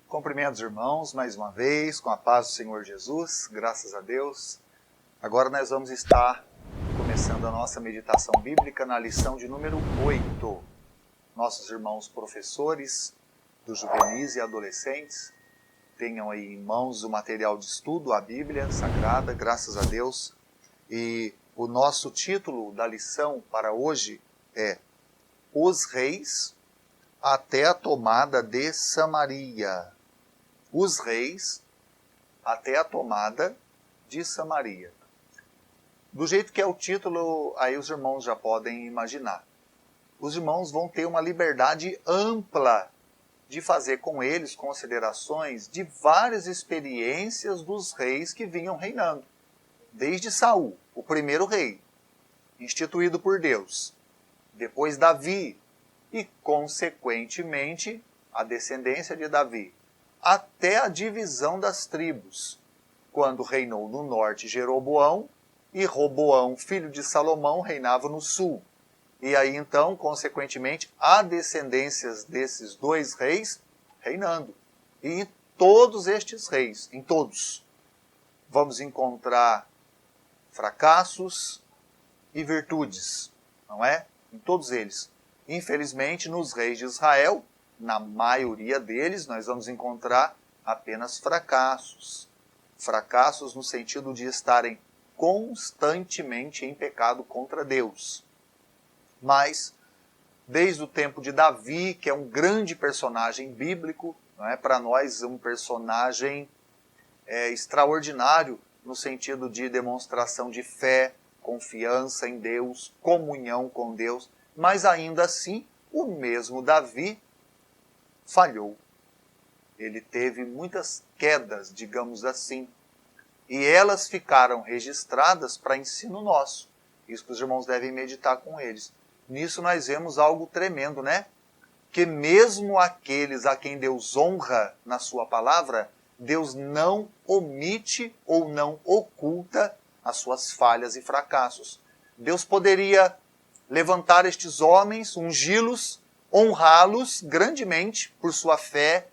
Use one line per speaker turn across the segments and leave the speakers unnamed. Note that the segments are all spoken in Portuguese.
Cumprimento os irmãos mais uma vez, com a paz do Senhor Jesus, graças a Deus. Agora nós vamos estar começando a nossa meditação bíblica na lição de número 8. Nossos irmãos professores dos juvenis e adolescentes tenham aí em mãos o material de estudo, a Bíblia Sagrada, graças a Deus. E o nosso título da lição para hoje é Os Reis até a tomada de Samaria. Os reis até a tomada de Samaria. Do jeito que é o título, aí os irmãos já podem imaginar. Os irmãos vão ter uma liberdade ampla de fazer com eles considerações de várias experiências dos reis que vinham reinando. Desde Saul, o primeiro rei, instituído por Deus. Depois Davi e, consequentemente, a descendência de Davi. Até a divisão das tribos, quando reinou no norte Jeroboão e Roboão, filho de Salomão, reinava no sul. E aí então, consequentemente, há descendências desses dois reis reinando. E todos estes reis, em todos, vamos encontrar fracassos e virtudes, não é? Em todos eles. Infelizmente, nos reis de Israel, na maioria deles, nós vamos encontrar apenas fracassos. Fracassos no sentido de estarem constantemente em pecado contra Deus. Mas, desde o tempo de Davi, que é um grande personagem bíblico, não é? Para nós um personagem extraordinário no sentido de demonstração de fé, confiança em Deus, comunhão com Deus, mas ainda assim, o mesmo Davi falhou. Ele teve muitas quedas, digamos assim, e elas ficaram registradas para ensino nosso. Isso que os irmãos devem meditar com eles. Nisso nós vemos algo tremendo, né? Que mesmo aqueles a quem Deus honra na sua palavra, Deus não omite ou não oculta as suas falhas e fracassos. Deus poderia levantar estes homens, ungí-los, honrá-los grandemente por sua fé,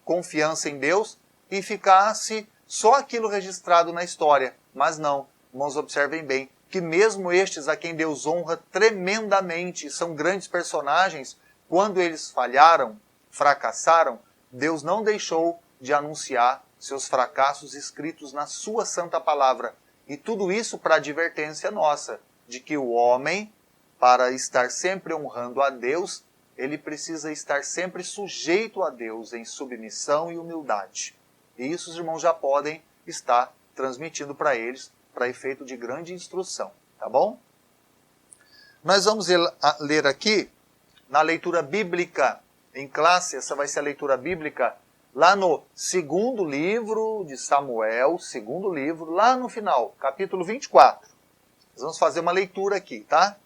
confiança em Deus, e ficasse só aquilo registrado na história. Mas não, irmãos, observem bem, que mesmo estes a quem Deus honra tremendamente, são grandes personagens, quando eles falharam, fracassaram, Deus não deixou de anunciar seus fracassos escritos na sua santa palavra. E tudo isso para advertência nossa, de que o homem, para estar sempre honrando a Deus, ele precisa estar sempre sujeito a Deus em submissão e humildade. E isso os irmãos já podem estar transmitindo para eles, para efeito de grande instrução, tá bom? Nós vamos ler aqui, na leitura bíblica em classe, essa vai ser a leitura bíblica, lá no segundo livro de Samuel, segundo livro, lá no final, capítulo 24. Nós vamos fazer uma leitura aqui, tá?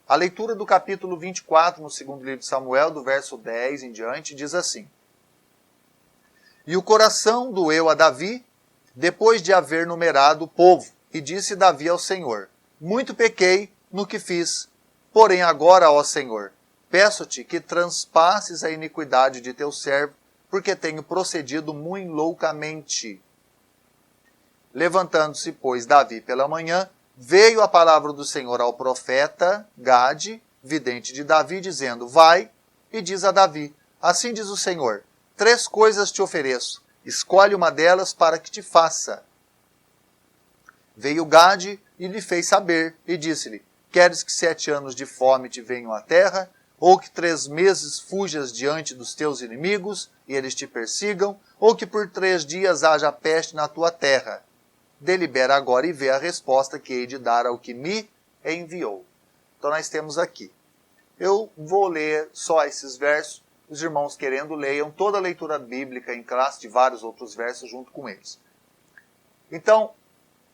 A leitura do capítulo 24, no segundo livro de Samuel, do verso 10 em diante, diz assim: E o coração doeu a Davi, depois de haver numerado o povo, e disse Davi ao Senhor: Muito pequei no que fiz, porém agora, ó Senhor, peço-te que transpasses a iniquidade de teu servo, porque tenho procedido muito loucamente. Levantando-se, pois, Davi pela manhã, veio a palavra do Senhor ao profeta Gade, vidente de Davi, dizendo: Vai e diz a Davi: Assim diz o Senhor, 3 coisas te ofereço, escolhe uma delas para que te faça. Veio Gade e lhe fez saber, e disse-lhe: Queres que 7 anos de fome te venham à terra, ou que 3 meses fujas diante dos teus inimigos, e eles te persigam, ou que por 3 dias haja peste na tua terra? Delibera agora e vê a resposta que hei de dar ao que me enviou. Então nós temos aqui. Eu vou ler só esses versos. Os irmãos, querendo, leiam toda a leitura bíblica em classe de vários outros versos junto com eles. Então,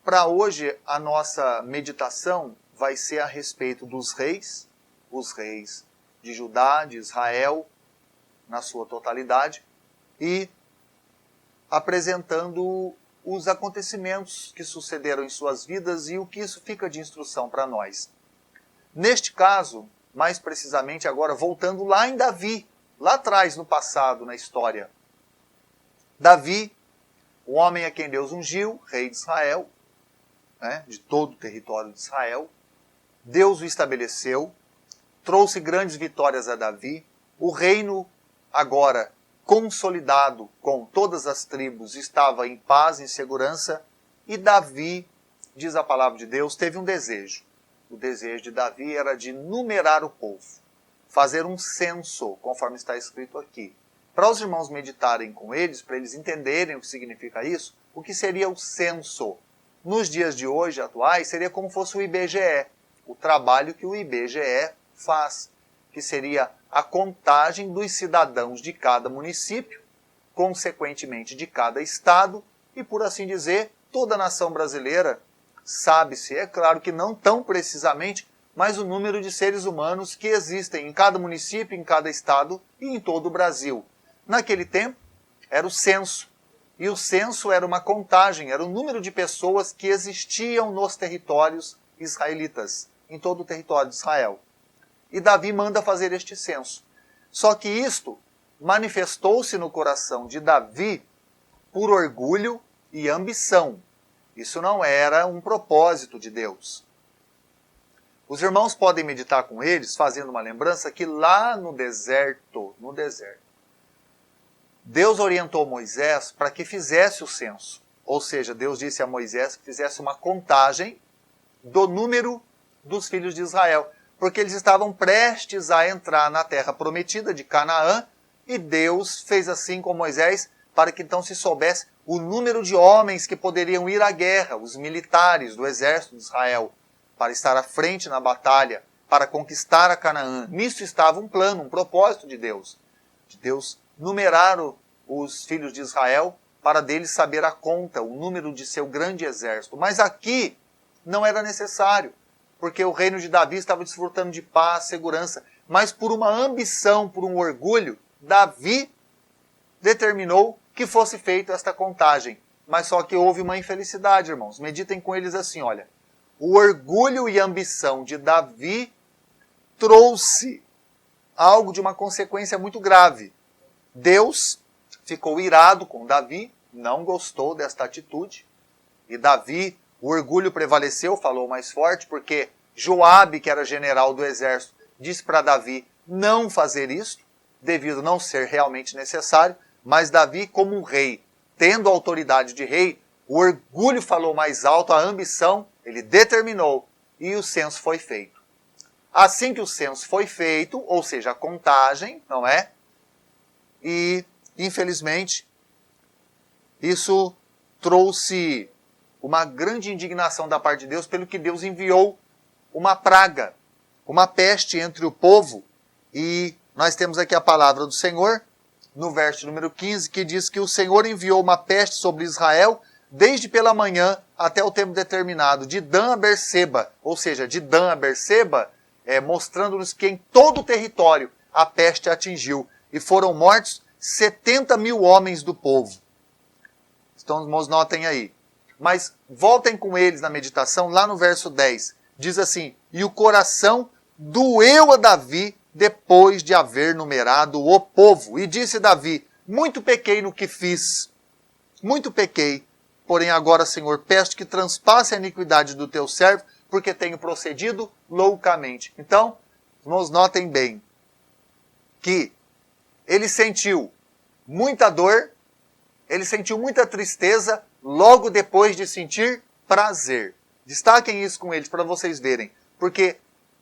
para hoje, a nossa meditação vai ser a respeito dos reis, os reis de Judá, de Israel, na sua totalidade, e apresentando os acontecimentos que sucederam em suas vidas e o que isso fica de instrução para nós. Neste caso, mais precisamente agora, voltando lá em Davi, lá atrás no passado, na história, Davi, o homem a quem Deus ungiu, rei de Israel, né, de todo o território de Israel, Deus o estabeleceu, trouxe grandes vitórias a Davi, o reino agora consolidado com todas as tribos estava em paz, em segurança, e Davi, diz a palavra de Deus, teve um desejo. O desejo de Davi era de numerar o povo, fazer um censo, conforme está escrito aqui. Para os irmãos meditarem com eles, para eles entenderem o que significa isso, o que seria o censo? Nos dias de hoje, atuais, seria como fosse o IBGE, o trabalho que o IBGE faz, que seria a contagem dos cidadãos de cada município, consequentemente de cada estado, e por assim dizer, toda a nação brasileira, sabe-se, é claro que não tão precisamente, mas o número de seres humanos que existem em cada município, em cada estado e em todo o Brasil. Naquele tempo, era o censo. E o censo era uma contagem, era o número de pessoas que existiam nos territórios israelitas, em todo o território de Israel. E Davi manda fazer este censo. Só que isto manifestou-se no coração de Davi por orgulho e ambição. Isso não era um propósito de Deus. Os irmãos podem meditar com eles, fazendo uma lembrança que lá no deserto, Deus orientou Moisés para que fizesse o censo. Ou seja, Deus disse a Moisés que fizesse uma contagem do número dos filhos de Israel, porque eles estavam prestes a entrar na terra prometida de Canaã, e Deus fez assim com Moisés para que então se soubesse o número de homens que poderiam ir à guerra, os militares do exército de Israel, para estar à frente na batalha, para conquistar a Canaã. Nisso estava um plano, um propósito de Deus numerar os filhos de Israel, para deles saber a conta, o número de seu grande exército. Mas aqui não era necessário, porque o reino de Davi estava desfrutando de paz, segurança, mas por uma ambição, por um orgulho, Davi determinou que fosse feita esta contagem. Mas só que houve uma infelicidade, irmãos. Meditem com eles assim, olha. O orgulho e ambição de Davi trouxe algo de uma consequência muito grave. Deus ficou irado com Davi, não gostou desta atitude, e Davi, o orgulho prevaleceu, falou mais forte, porque Joabe, que era general do exército, disse para Davi não fazer isso, devido não ser realmente necessário, mas Davi, como um rei, tendo a autoridade de rei, o orgulho falou mais alto, a ambição, ele determinou, e o censo foi feito. Assim que o censo foi feito, ou seja, a contagem, não é? E, infelizmente, isso trouxe uma grande indignação da parte de Deus, pelo que Deus enviou uma praga, uma peste entre o povo. E nós temos aqui a palavra do Senhor, no verso número 15, que diz que o Senhor enviou uma peste sobre Israel, desde pela manhã até o tempo determinado, de Dan a Berseba, ou seja, de Dan a Berseba, mostrando-nos que em todo o território a peste atingiu. E foram mortos 70 mil homens do povo. Então, irmãos, notem aí. Mas voltem com eles na meditação, lá no verso 10. Diz assim, e o coração doeu a Davi depois de haver numerado o povo. E disse Davi, muito pequei no que fiz. Muito pequei. Porém agora, Senhor, peço que transpasse a iniquidade do teu servo, porque tenho procedido loucamente. Então, irmãos, notem bem que ele sentiu muita dor, ele sentiu muita tristeza, logo depois de sentir prazer. Destaquem isso com eles para vocês verem, porque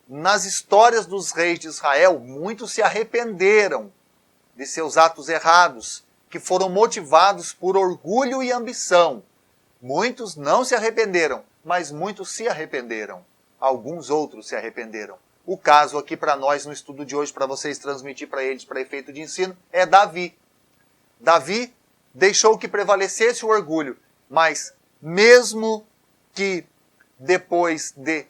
nas histórias dos reis de Israel, muitos se arrependeram de seus atos errados, que foram motivados por orgulho e ambição. Muitos não se arrependeram, mas muitos se arrependeram. Alguns outros se arrependeram. O caso aqui para nós, no estudo de hoje, para vocês transmitir para eles, para efeito de ensino, é Davi. Davi deixou que prevalecesse o orgulho, mas mesmo que depois de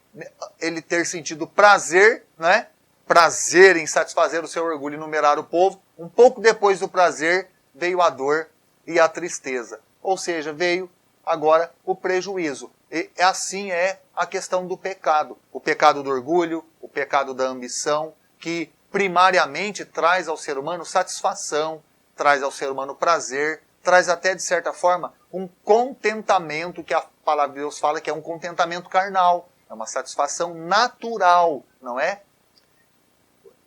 ele ter sentido prazer, né? Prazer em satisfazer o seu orgulho e numerar o povo, um pouco depois do prazer veio a dor e a tristeza. Ou seja, veio agora o prejuízo. E assim é a questão do pecado. O pecado do orgulho, o pecado da ambição, que primariamente traz ao ser humano satisfação, traz ao ser humano prazer, traz até, de certa forma, um contentamento, que a palavra de Deus fala que é um contentamento carnal, é uma satisfação natural, não é?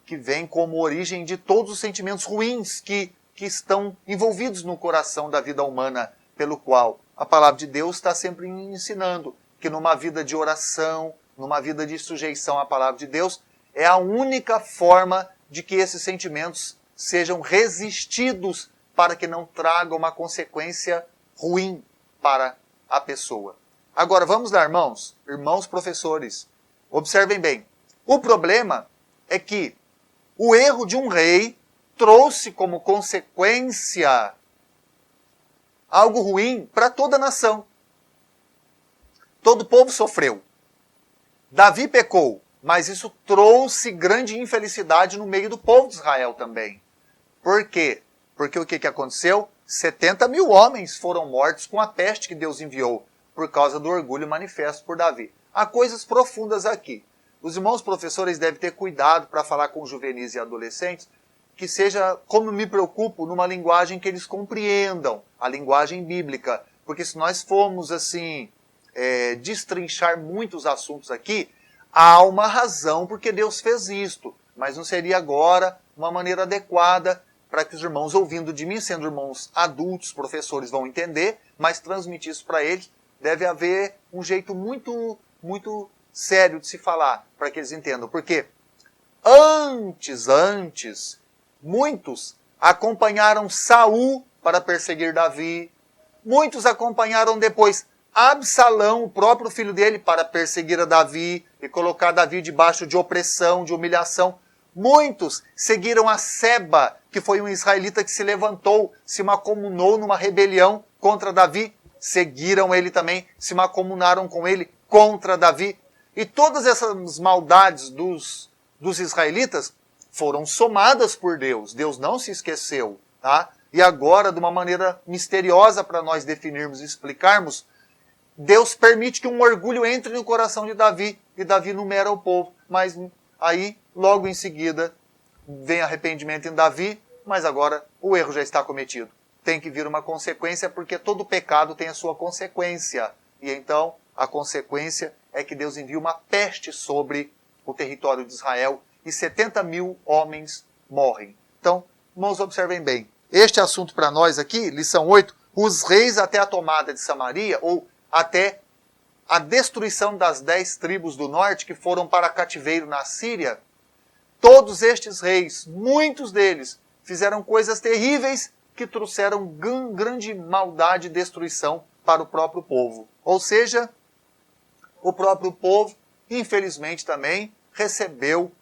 Que vem como origem de todos os sentimentos ruins que estão envolvidos no coração da vida humana, pelo qual a palavra de Deus está sempre ensinando que numa vida de oração, numa vida de sujeição à palavra de Deus, é a única forma de que esses sentimentos sejam resistidos para que não tragam uma consequência ruim para a pessoa. Agora, vamos lá, irmãos professores, observem bem. O problema é que o erro de um rei trouxe como consequência algo ruim para toda a nação. Todo o povo sofreu. Davi pecou, mas isso trouxe grande infelicidade no meio do povo de Israel também. Por quê? Porque o que aconteceu? 70 mil homens foram mortos com a peste que Deus enviou, por causa do orgulho manifesto por Davi. Há coisas profundas aqui. Os irmãos professores devem ter cuidado para falar com juvenis e adolescentes, que seja, como me preocupo, numa linguagem que eles compreendam, a linguagem bíblica. Porque se nós formos, assim, destrinchar muitos assuntos aqui, há uma razão porque Deus fez isto. Mas não seria agora uma maneira adequada para que os irmãos, ouvindo de mim, sendo irmãos adultos, professores, vão entender, mas transmitir isso para eles, deve haver um jeito muito, muito sério de se falar, para que eles entendam. Porque antes, muitos acompanharam Saul para perseguir Davi. Muitos acompanharam depois Absalão, o próprio filho dele, para perseguir a Davi e colocar Davi debaixo de opressão, de humilhação. Muitos seguiram a Seba, que foi um israelita que se levantou, se macomunou numa rebelião contra Davi. Seguiram ele também, se macomunaram com ele contra Davi. E todas essas maldades dos israelitas foram somadas por Deus. Deus não se esqueceu, tá? E agora, de uma maneira misteriosa para nós definirmos e explicarmos, Deus permite que um orgulho entre no coração de Davi, e Davi numera o povo. Mas aí, logo em seguida, vem arrependimento em Davi, mas agora o erro já está cometido. Tem que vir uma consequência, porque todo pecado tem a sua consequência. E então, a consequência é que Deus envia uma peste sobre o território de Israel, e 70 mil homens morrem. Então, irmãos, observem bem. Este assunto para nós aqui, lição 8, os reis até a tomada de Samaria, ou até a destruição das 10 tribos do norte que foram para cativeiro na Síria, todos estes reis, muitos deles, fizeram coisas terríveis que trouxeram grande maldade e destruição para o próprio povo. Ou seja, o próprio povo, infelizmente também, recebeu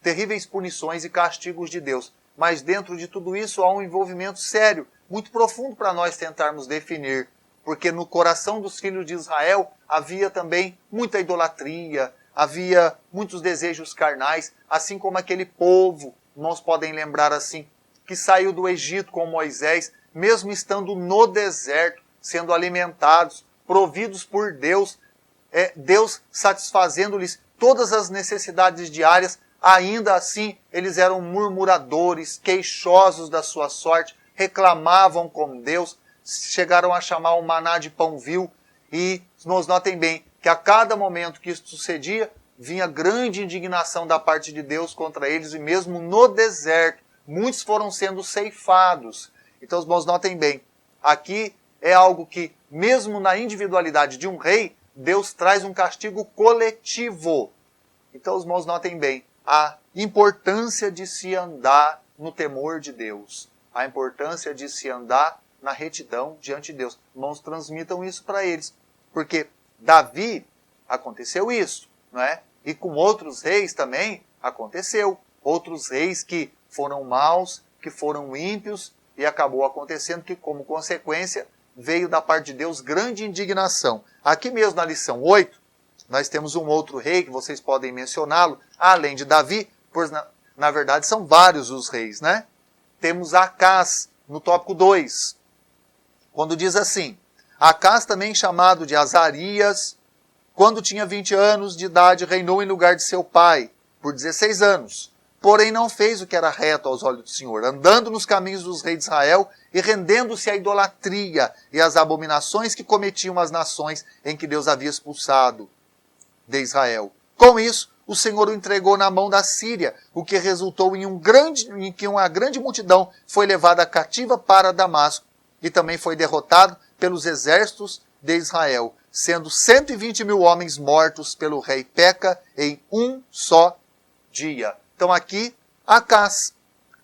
terríveis punições e castigos de Deus. Mas dentro de tudo isso há um envolvimento sério, muito profundo para nós tentarmos definir. Porque no coração dos filhos de Israel havia também muita idolatria, havia muitos desejos carnais, assim como aquele povo, irmãos podem lembrar assim, que saiu do Egito com Moisés, mesmo estando no deserto, sendo alimentados, providos por Deus, Deus satisfazendo-lhes todas as necessidades diárias, ainda assim eles eram murmuradores, queixosos da sua sorte, reclamavam com Deus, chegaram a chamar o maná de pão vil, e nos notem bem que a cada momento que isso sucedia, vinha grande indignação da parte de Deus contra eles, e mesmo no deserto, muitos foram sendo ceifados. Então os irmãos notem bem, aqui é algo que, mesmo na individualidade de um rei, Deus traz um castigo coletivo. Então os irmãos notem bem a importância de se andar no temor de Deus, a importância de se andar na retidão diante de Deus. Irmãos, transmitam isso para eles, porque Davi aconteceu isso, não é? E com outros reis também aconteceu. Outros reis que foram maus, que foram ímpios, e acabou acontecendo que, como consequência, veio da parte de Deus grande indignação. Aqui mesmo na lição 8, nós temos um outro rei, que vocês podem mencioná-lo, além de Davi, pois na verdade são vários os reis, né? Temos Acás, no tópico 2, quando diz assim: Acás, também chamado de Azarias, quando tinha 20 anos de idade, reinou em lugar de seu pai, por 16 anos. porém não fez o que era reto aos olhos do Senhor, andando nos caminhos dos reis de Israel e rendendo-se à idolatria e às abominações que cometiam as nações em que Deus havia expulsado de Israel. Com isso, o Senhor o entregou na mão da Síria, o que resultou em que uma grande multidão foi levada cativa para Damasco e também foi derrotado pelos exércitos de Israel, sendo 120 mil homens mortos pelo rei Peca em um só dia. Então aqui, Acás,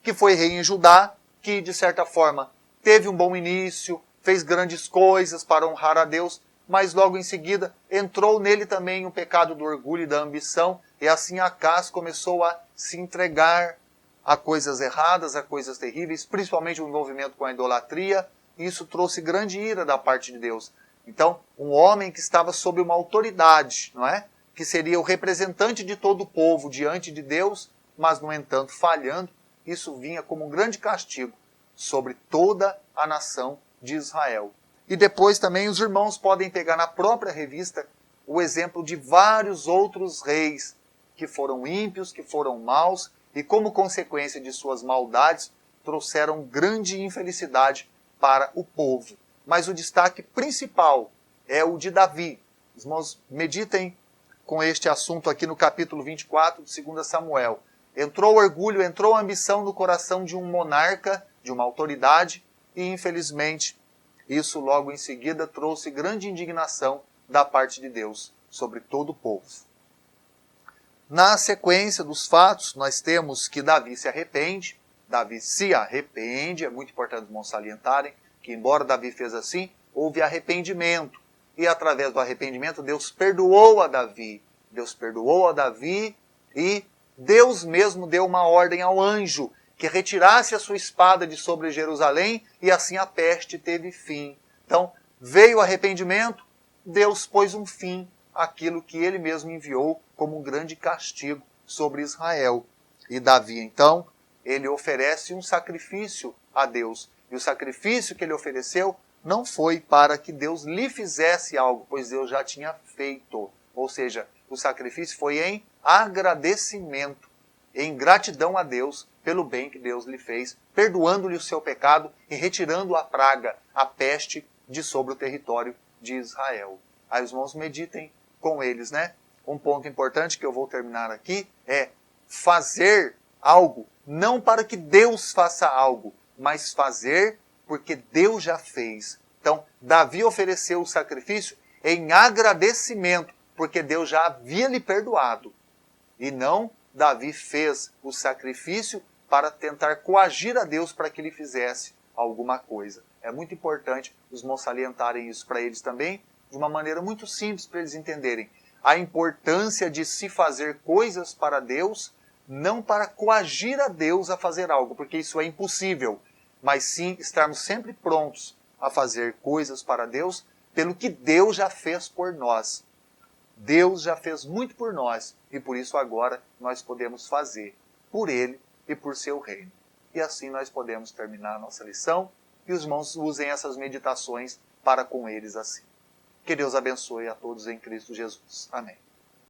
que foi rei em Judá, que de certa forma teve um bom início, fez grandes coisas para honrar a Deus, mas logo em seguida entrou nele também o pecado do orgulho e da ambição, e assim Acás começou a se entregar a coisas erradas, a coisas terríveis, principalmente o envolvimento com a idolatria, e isso trouxe grande ira da parte de Deus. Então, um homem que estava sob uma autoridade, não é? Que seria o representante de todo o povo diante de Deus, mas, no entanto, falhando, isso vinha como um grande castigo sobre toda a nação de Israel. E depois também os irmãos podem pegar na própria revista o exemplo de vários outros reis que foram ímpios, que foram maus, e como consequência de suas maldades, trouxeram grande infelicidade para o povo. Mas o destaque principal é o de Davi. Os irmãos meditem com este assunto aqui no capítulo 24 de 2 Samuel. Entrou o orgulho, entrou a ambição no coração de um monarca, de uma autoridade, e infelizmente isso logo em seguida trouxe grande indignação da parte de Deus sobre todo o povo. Na sequência dos fatos, nós temos que Davi se arrepende. Davi se arrepende, é muito importante os irmãos salientarem que, embora Davi fez assim, houve arrependimento. E através do arrependimento, Deus perdoou a Davi. Deus perdoou a Davi e Deus mesmo deu uma ordem ao anjo que retirasse a sua espada de sobre Jerusalém e assim a peste teve fim. Então, veio o arrependimento, Deus pôs um fim àquilo que ele mesmo enviou como um grande castigo sobre Israel. E Davi, então, ele oferece um sacrifício a Deus. E o sacrifício que ele ofereceu não foi para que Deus lhe fizesse algo, pois Deus já tinha feito. Ou seja, o sacrifício foi em agradecimento, em gratidão a Deus pelo bem que Deus lhe fez, perdoando-lhe o seu pecado e retirando a praga, a peste, de sobre o território de Israel. Aí os irmãos meditem com eles, né? Um ponto importante que eu vou terminar aqui é fazer algo, não para que Deus faça algo, mas fazer porque Deus já fez. Então, Davi ofereceu o sacrifício em agradecimento, porque Deus já havia lhe perdoado. E não Davi fez o sacrifício para tentar coagir a Deus para que ele fizesse alguma coisa. É muito importante os irmãos salientarem isso para eles também, de uma maneira muito simples para eles entenderem. A importância de se fazer coisas para Deus, não para coagir a Deus a fazer algo, porque isso é impossível, mas sim estarmos sempre prontos a fazer coisas para Deus, pelo que Deus já fez por nós. Deus já fez muito por nós, e por isso agora nós podemos fazer por Ele e por seu reino. E assim nós podemos terminar a nossa lição, e os irmãos usem essas meditações para com eles assim. Que Deus abençoe a todos em Cristo Jesus. Amém.